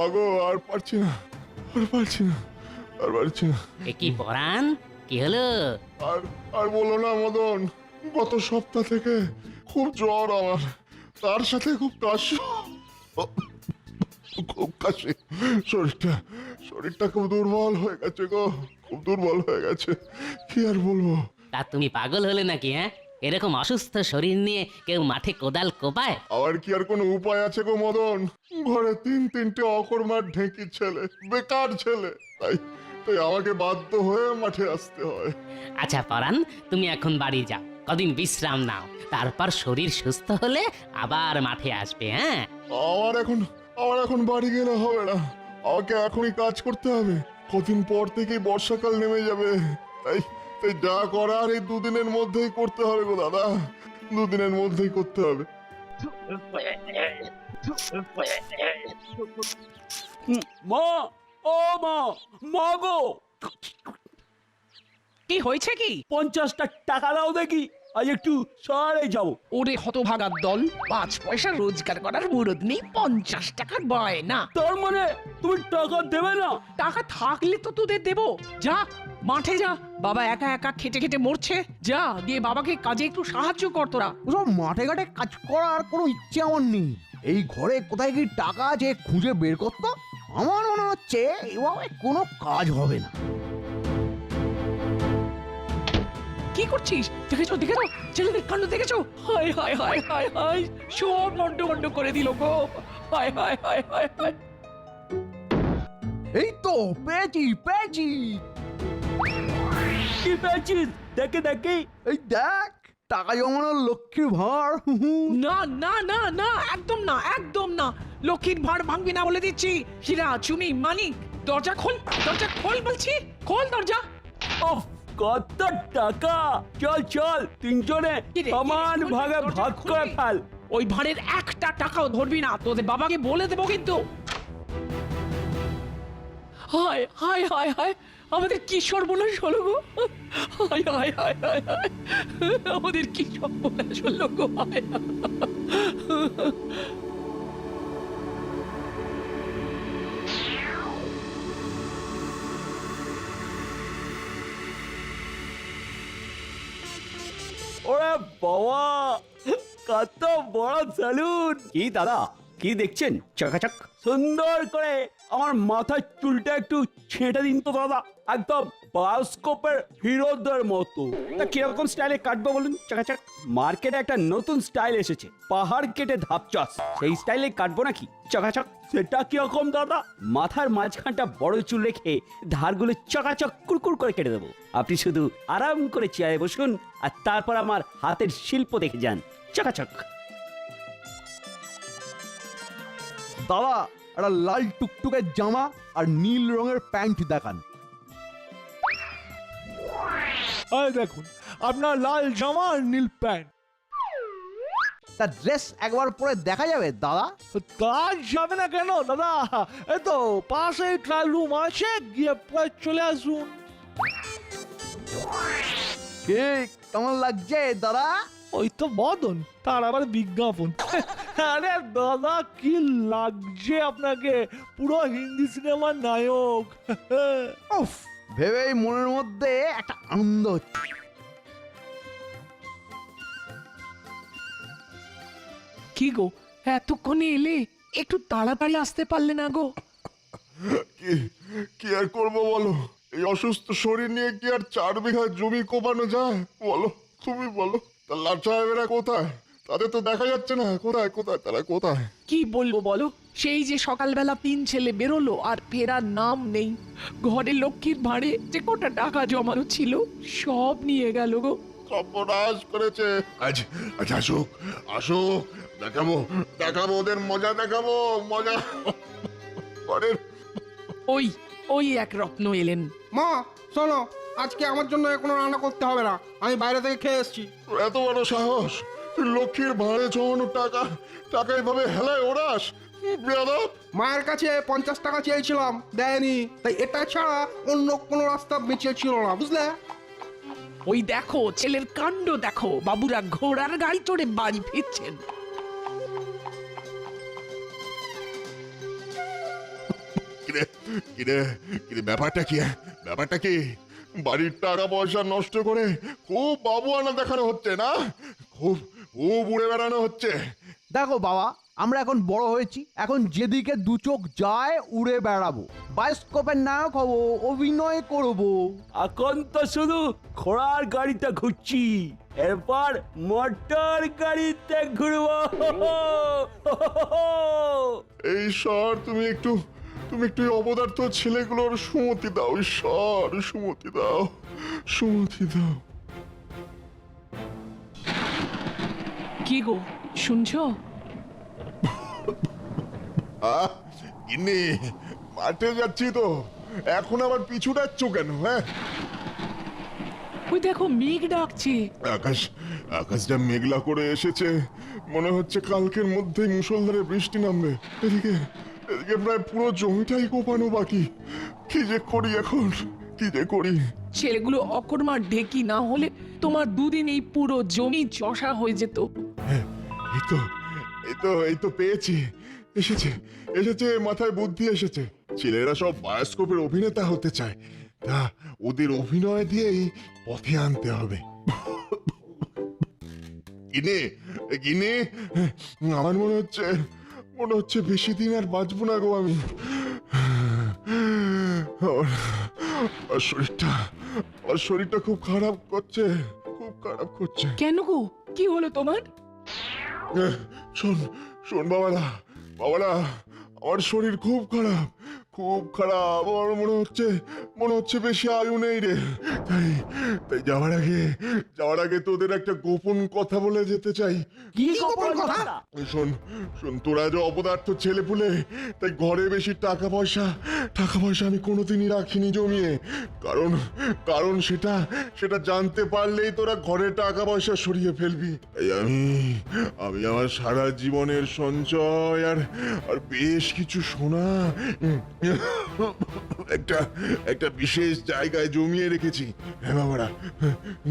ওগো, আর পারছি না, আর পারছি না, আর পারছি না। এ কি পরাণ, কি হলো? আর আর বলো না মদন, গত সপ্তাহ থেকে খুব জ্বর আমার, তার সাথে খুব কাশি, খুব কাশি। শরীরটা শরীরটা খুব দুর্বল হয়ে গেছে গো, খুব দুর্বল হয়ে গেছে, কি আর বলবো। তা তুমি পাগল হলে নাকি? হ্যাঁ, এরকম অসুস্থ শরীর নিয়ে কেউ মাঠে কোদাল কোপায়? আবার কি আর কোনো উপায় আছে গো মদন? ঘরে তিনটে অকর্মার ঢেঁকি ছেলে, বেকার ছেলে, তাই তাই আমাকে বাধ্য হয়ে মাঠে আসতে হয়। আচ্ছা পরাণ, তুমি এখন বাড়ি যাও, কদিন বিশ্রাম নাও, তারপর শরীর সুস্থ হলে আবার মাঠে আসবে। হ্যাঁ, আমার এখন বাড়ি গেলে হবে না, আমাকে এখনই কাজ করতে হবে। কদিন পর থেকেই বর্ষাকাল নেমে যাবে, তাই তাই যা করার এই দুদিনের মধ্যেই করতে হবে গো দাদা, দুদিনের মধ্যেই করতে হবে। মা, ও মা, মা গো, কি হয়েছে কি? 50টা টাকা দাও দেখি, আজ একটু শহরে যাবো। ওরে হতভাগার দল, 5 পয়সা রোজগার করার মুরদ নেই, 50 টাকার বায়না। তার মানে তুমি টাকা দেবে না? টাকা থাকলে তো তোদের দেবো। যা মাঠে যা, বাবা একা একা খেটে খেটে মরছে। যা দিয়ে বাবাকে কাজে একটু সাহায্য কর তোরা। ওসব মাঠে ঘাটে কাজ করার কোনো ইচ্ছে আমার নেই। এই ঘরে কোথায় কি টাকা আছে খুঁজে বের করতো। আমার মনে হচ্ছে এভাবে কোনো কাজ হবে না। কি করছিস? দেখেছো দেখেছো ছেলেদের কাণ্ড দেখেছো? হায় হায় হায় হায় হায়, সব লন্ড করে দিল গো। হায় হায় হায় হায় হায়। এই তো পেয়েছি পেয়েছি। কি পেয়েছিস? দেখে দেখি। এই দেখ, টাকা জমানোর লক্ষ্মীর ভাঁড়। না না না না, একদম না একদম না, লক্ষ্মীর ভাঁড় ভাঙবি না বলে দিচ্ছি। হীরা চুনি মানিক, দরজা খোল বলছি, খোল দরজা। ওহ, কত টাকা! চল চল, তিনজনে সমান ভাগে ভাগ করে ফেল। ওই ভাঁড়ের একটা টাকাও ধরবি না, তোদের বাবাকে বলে দেবো কিন্তু। হায় হায় হায় হায়, আমাদের কি সর্বনাশ হলো গো। হায় হায় হায় হায় হায়, আমাদের কি সর্বনাশ হলো গো। হায় ওরে বাবা, কত বড় সেলুন! কি দাদা, কি দেখছেন? চকাচক সুন্দর করে আমার মাথার চুলটা একটু ছেঁটে দিন তো দাদা, একদম বায়োস্কোপের হিরোদের মতো। তা কিরকম স্টাইলে কাটবো বলুন? চকাচক। মার্কেটে একটা নতুন স্টাইল এসেছে, পাহাড় কেটে ধাপ চাষ, সেই স্টাইলে কাটবো নাকি? চকাচক। সেটা কিরকম দাদা? মাথার মাঝখানটা বড় চুল রেখে ধারগুলো চকাচক কুরকুর করে কেটে দেবো। আপনি শুধু আরাম করে চেয়ারে বসুন আর তারপর আমার হাতের শিল্প দেখে যান। চকাচক। দাদা, একটা লাল টুকটুকের জামা আর নীল রঙের প্যান্ট দেখান। এই দেখুন, আপনার লাল জামা আর নীল প্যান্ট। তা ড্রেস একবার পরে দেখা যাবে দাদা? কাজ যাবে না কেন দাদা? এই তো পাশে ট্রায়াল রুম আছে, গিয়ে পরে চলে আসুন। কে কেমন লাগছে দাদা? ওই তো মদন, তার আবার বিজ্ঞাপন। আরে দাদা, কি লাগছে আপনাকে, পুরো হিন্দি সিনেমার নায়ক। উফ, ভেবেই মনের মধ্যে একটা আনন্দ হচ্ছে। কি গো, এতক্ষণে এলে, একটু তাড়াতাড়ি আসতে পারলে না গো? কি কি আর করবো বলো, এই অসুস্থ শরীর নিয়ে কি আর 4 বিঘা জমি কোপানো যায় বলো? তুমি বলো, তা লাট সাহেবেরা কোথায়? তাদের তো দেখা যাচ্ছে না, কোথায় কোথায় তারা কোথায়? কি বলবো বলো, সেই যে সকালবেলা 3 ছেলে বেরোলো আর ফেরার নাম নেই। ঘরে লক্ষ্মীর ভাঁড়ে যে কটা টাকা জমানো ছিল সব নিয়ে গেল গো। সর্বনাশ করেছে। আজ আজ আসুক, আসুক, দেখাবো দেখাবো ওদের মজা, দেখাবো মজা। পরের ওই ওই এক রত্ন এলেন। মা শোনো, আজকে আমার জন্য কোনো রান্না করতে হবে না, আমি বাইরে থেকে খেয়ে এসেছি। এত বড় সাহস, তুই লক্ষ্মীর ভাড়ে জমানো টাকা টাকা এইভাবে হেলায় ওড়াস? বেয়াদব! মায়ের কাছে 50 টাকা চেয়েছিলাম, দেয়নি, তাই এটা ছাড়া অন্য কোনো রাস্তা বেঁচে ছিল না, বুঝলে? ওই দেখো ছেলের কাণ্ড দেখো, বাবুরা ঘোড়ার গাড়ি চড়ে বাড়ি ফিরছেন। কিরে কিরে কিরে ব্যাপারটা কি ব্যাপারটা কি বাড়ির টাকা পয়সা নষ্ট করে খুব বাবুয়ানা দেখানো হচ্ছে না, খুব খুব উড়ে বেড়ানো হচ্ছে। দেখো বাবা, আমরা এখন বড় হয়েছি, এখন যেদিকে দু চোখ যায় উড়ে বেড়াবো, বায়োস্কোপের নায়ক হবো, অভিনয় করবো। এখন তো শুধু ঘোড়ার গাড়িতে ঘুরছি, এরপর মোটর গাড়িতে ঘুরবো। এই ঈশ্বর, তুমি একটু এই অপদার্থ ছেলেগুলোর সুমতি দাও, ঈশ্বর সুমতি দাও, সুমতি দাও। কি গো শুনছো? গিন্নি, মাঠে যাচ্ছি তো, এখন আবার পিছু ডাকছ কেন? হ্যাঁ, ওই দেখো মেঘ ডাকছে। আকাশটা মেঘলা করে এসেছে, মনে হচ্ছে কালকের মধ্যেই মুষলধারে বৃষ্টি নামবে। এদিকে প্রায় পুরো জমিটাই কোপানো বাকি। কি যে করি এখন, কি যে করি? ছেলেগুলো অকর্মার ঢেকি না হলে তোমার দুদিন এই পুরো জমি চষা হয়ে যেত। এই তো পেয়েছি, এসেছে মাথায় বুদ্ধি এসেছে। ছেলেরা সব বায়োস্কোপের অভিনেতা হতে চায়, তা ওদের অভিনয় দিয়েই পথে আনতে হবে। গিনে আমার মনে হচ্ছে বেশি দিন আর বাঁচবো না গো আমি। আমার শরীরটা খুব খারাপ করছে, খুব খারাপ করছে। কেন গো, কি হলো তোমার? শোন বাবারা, আমার শরীর খুব খারাপ, আমার মনে হচ্ছে বেশি আয়ু নেই রে। তাই যাওয়ার আগে তোদের একটা গোপন কথা বলে যেতে চাই। কি গোপন কথা? শোন, তোরা যে অপদার্থ ছেলে পুলে, তাই ঘরে বেশি টাকা পয়সা আমি কোনোদিনই রাখিনি জমিয়ে। কারণ সেটা জানতে পারলেই তোরা ঘরে টাকা পয়সা সরিয়ে ফেলবি। তাই আমি আমার সারা জীবনের সঞ্চয় আর বেশ কিছু সোনা একটা বিশেষ জায়গায় জমিয়ে রেখেছি। হ্যাঁ বাবারা,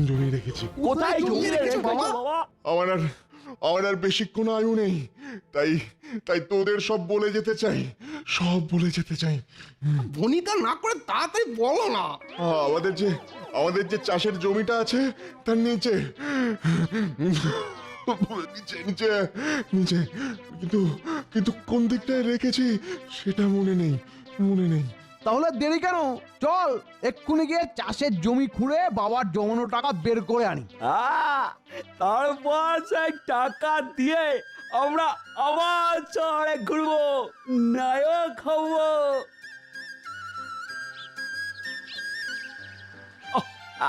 জমিয়ে রেখেছি। কোথায় জমিয়ে রেখেছো বাবা? আমার আর বেশিক্ষণ আয়ু নেই, তাই তোদের সব বলে যেতে চাই। ভনিতা না করে তাড়াতাড়ি বলো না। আমাদের যে চাষের জমিটা আছে তার নিচে কিন্তু কোন দিকটায় রেখেছি সেটা মনে নেই। তাহলে দেরি কেন? চল এক্ষুনি গিয়ে চাষের জমি খুঁড়ে বাবার জমানো টাকা বের করে আনি। তারপর সেই টাকা দিয়ে আমরা আবার শহরে ঘুরবো, নায়ক হবো।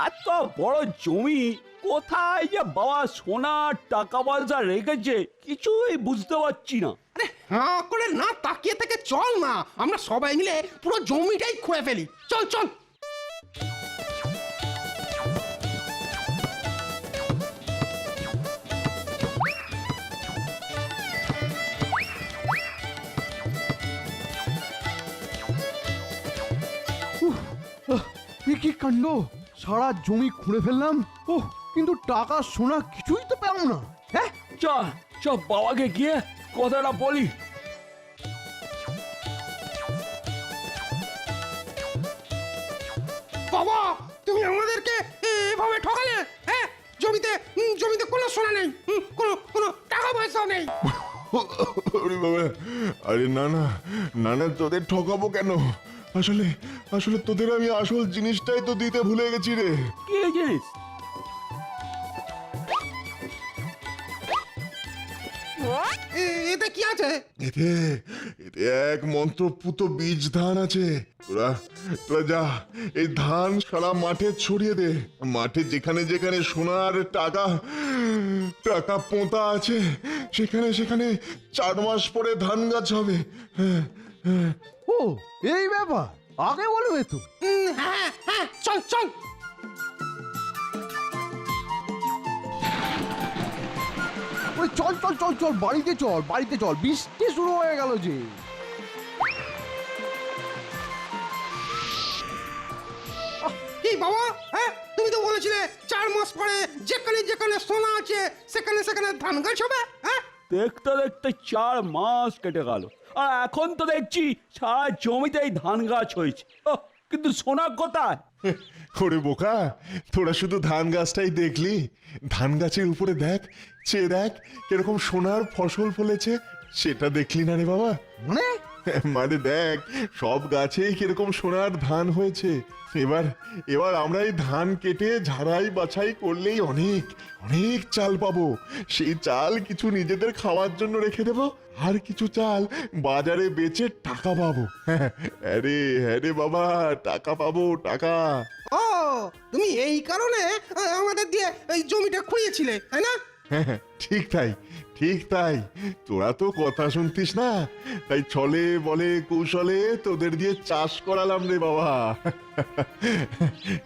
এত বড় জমি কোথায় যে বাবা সোনার টাকা পয়সা রেখেছে কিছুই বুঝতে পারছি না। আরে হাঁ করে না তাকিয়ে থেকে চল না, আমরা সবাই মিলে পুরো জমিটাই খুঁড়ে ফেলি। চল। কি কাণ্ড, সারা জমি খুঁড়ে ফেললাম, কিন্তু টাকা সোনা কিছুই তো পেলাম না। হ্যাঁ, চল বাবাকে গিয়ে কথাটা বলি। বাবা, তুমি আমাদেরকে এভাবে ঠকালে। হ্যাঁ, জমিতে কোনো সোনা নেই, কোনো টাকা পয়সা নেই। আরে না, তোদের ঠকাবো কেন? আসলে তোদের আমি আসল জিনিসটাই তো দিতে ভুলে গেছি রে। কি জিনিস? এতে কি আছে? এতে এক মন্ত্রপুত বীজ ধান আছে। তোরা যা, এই ধান সারা মাঠে ছড়িয়ে দে। মাঠে যেখানে সোনার টাকা পোঁতা আছে, সেখানে 4 মাস পরে ধান গাছ হবে। হ্যাঁ। ও এই ব্যাপার, আগে বলবে তো। হ্যাঁ, চল। চল বাড়িতে চল, বৃষ্টি শুরু হয়ে গেল যে। কি বাবা, হ্যাঁ তুমি তো বলেছিলে 4 মাস পরে যেখানে সোনা আছে সেখানে ধান গাছ হবে। হ্যাঁ, দেখতে 4 মাস কেটে গেল, আর এখন তো দেখছি সারা জমিতেই ধান গাছ হয়েছে। কিন্তু সোনা কোথায়? ওরে বোকা, তোরা শুধু ধান গাছটাই দেখলি? ধান গাছের উপরে দেখ, চেয়ে দেখ কিরকম সোনার ফসল ফলেছে, সেটা দেখলি না রে বাবা? মানে মানে দেখ, সব গাছেই কিরকম সোনার ধান হয়েছে। এবার এবার আমরা এই ধান কেটে ঝাড়াই বাছাই করলেই অনেক অনেক চাল পাবো। সেই চাল কিছু নিজেদের খাওয়ার জন্য রেখে দেবো, আর কিছু চাল বাজারে বেচে টাকা পাবো। হ্যাঁ রে বাবা, টাকা পাবো, টাকা। ও তুমি এই কারণে আমাদের দিয়ে এই জমিটা খুঁড়িয়েছিলে, তাই না? হ্যাঁ, ঠিক তাই, ঠিক তাই। তোরা তো কথা শুনতিস না, তাই ছলে বলে কৌশলে তোদের দিয়ে চাষ করালাম রে বাবা।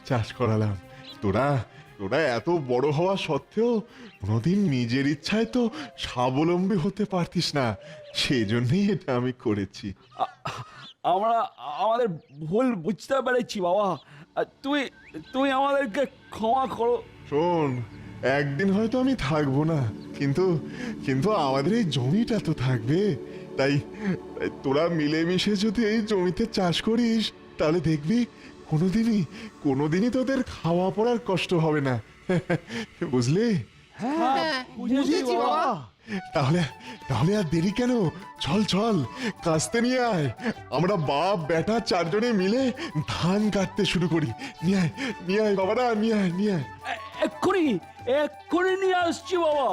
চাষ করালাম। তোরা তোরা এত বড় হওয়া সত্ত্বেও কোনোদিন নিজের ইচ্ছায় তো স্বাবলম্বী হতে পারতিস না, সেজন্যই এটা আমি করেছি। আমরা আমাদের ভুল বুঝতে পেরেছি বাবা। তুমি তুমি আমাদেরকে ক্ষমা করো। শোন, একদিন হয়তো আমি থাকবো না, কিন্তু কিন্তু আমাদের এই জমিটা তো থাকবে। তাই তাই তোরা মিলেমিশে যদি এই জমিতে চাষ করিস, তাহলে দেখবি কোনোদিনই তোদের খাওয়া পড়ার কষ্ট হবে না। বুঝলি? হ্যাঁ, বুঝেছি বাবা। তাহলে তাহলে আর দেরি কেন? চল চল, কাস্তে নিয়ে আয়। আমরা বাপ বেটা চারজনে মিলে ধান কাটতে শুরু করি। নিয়ে আয় বাবারা, নিয়ে আয়। এক্ষুনি এক্ষুনি নিয়ে আসছি বাবা।